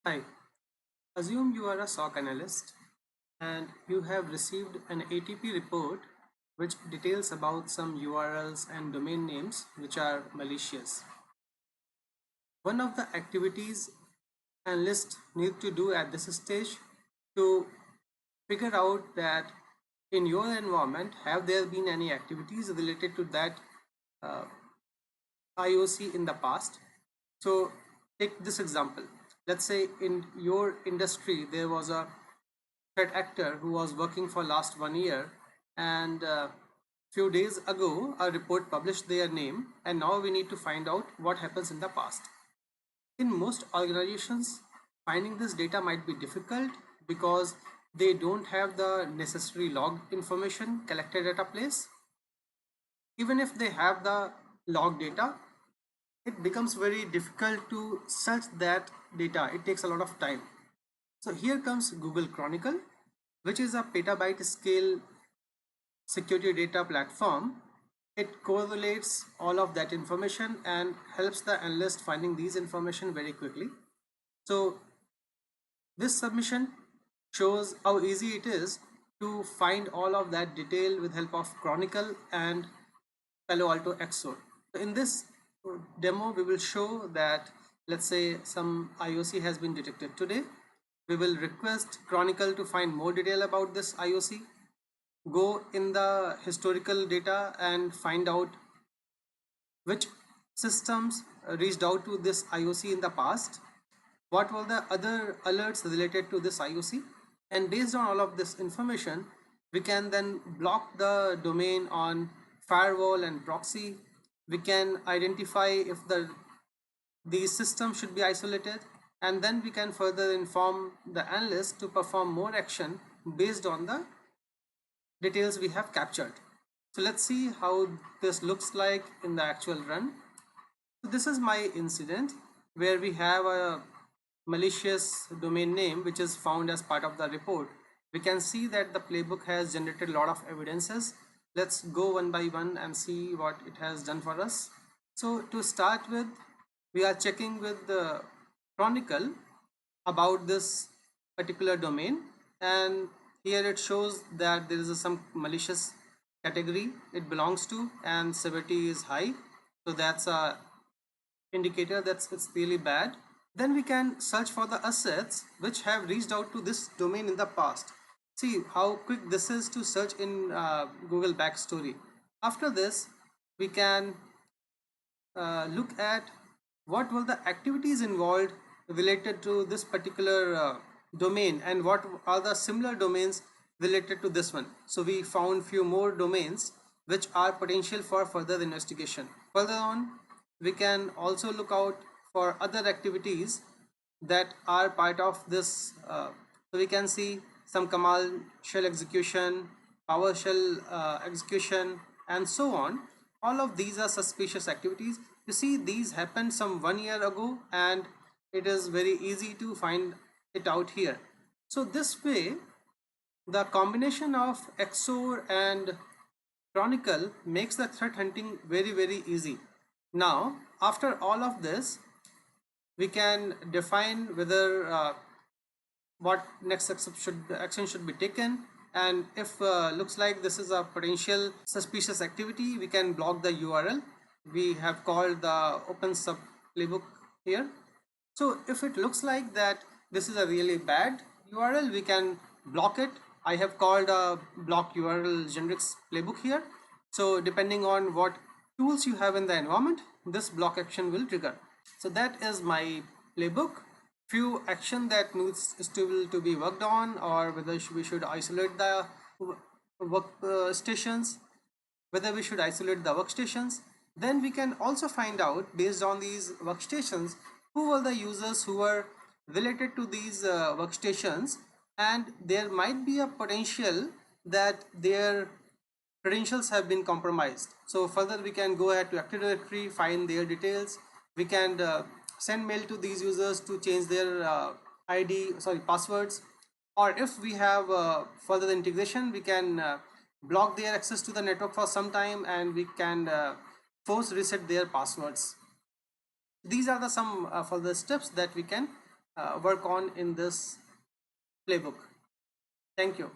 Hi, assume you are a SOC analyst and you have received an ATP report which details about some URLs and domain names which are malicious. One of the activities analysts need to do at this stage to figure out that in your environment have there been any activities related to that uh, IOC in the past. So take this example. Let's say in your industry there was a threat actor who was working for last 1 year, and few days ago a report published their name, and now we need to find out what happens in the past. In most organizations, finding this data might be difficult because they don't have the necessary log information collected at a place. Even if they have the log data, it becomes very difficult to search that data. It takes a lot of time. So here comes Google Chronicle, which is a petabyte scale security data platform. It correlates all of that information and helps the analyst finding these information very quickly. So this submission shows how easy it is to find all of that detail with help of Chronicle and Palo Alto XOR. So in this demo, we will show that, let's say some IOC has been detected today. We will request Chronicle to find more detail about this IOC, go in the historical data and find out which systems reached out to this IOC in the past, what were the other alerts related to this IOC, and based on all of this information, we can then block the domain on firewall and proxy. We can identify if these systems should be isolated, and then we can further inform the analyst to perform more action based on the details we have captured. So let's see how this looks like in the actual run. So this is my incident where we have a malicious domain name which is found as part of the report. We can see that the playbook has generated a lot of evidences. Let's go one by one and see what it has done for us. So to start with, we are checking with the Chronicle about this particular domain, and here it shows that there is some malicious category it belongs to and severity is high, so that's a indicator that it's really bad. Then we can search for the assets which have reached out to this domain in the past. See how quick this is to search in Google Backstory. After this, we can look at what were the activities involved related to this particular domain and what are the similar domains related to this one. So we found few more domains which are potential for further investigation. Further on, we can also look out for other activities that are part of this. So we can see some command shell execution, PowerShell execution, and so on. All of these are suspicious activities. You see, these happened some 1 year ago, and it is very easy to find it out here. So this way, the combination of XOR and Chronicle makes the threat hunting very easy. Now, after all of this, we can define whether what next action should be taken, and if looks like this is a potential suspicious activity, we can block the URL. We have called the open sub playbook here. So if it looks like that this is a really bad URL, we can block it. I have called a block URL generics playbook here. So depending on what tools you have in the environment, this block action will trigger. So that is my playbook. Few action that needs still to be worked on, or whether we should isolate the workstations, whether we should isolate the workstations. Then we can also find out based on these workstations who were the users who were related to these workstations, and there might be a potential that their credentials have been compromised. So further we can go ahead to Active Directory, find their details. We can send mail to these users to change their passwords, or if we have further integration, we can block their access to the network for some time, and we can force reset their passwords. These are the some further steps that we can work on in this playbook. Thank you.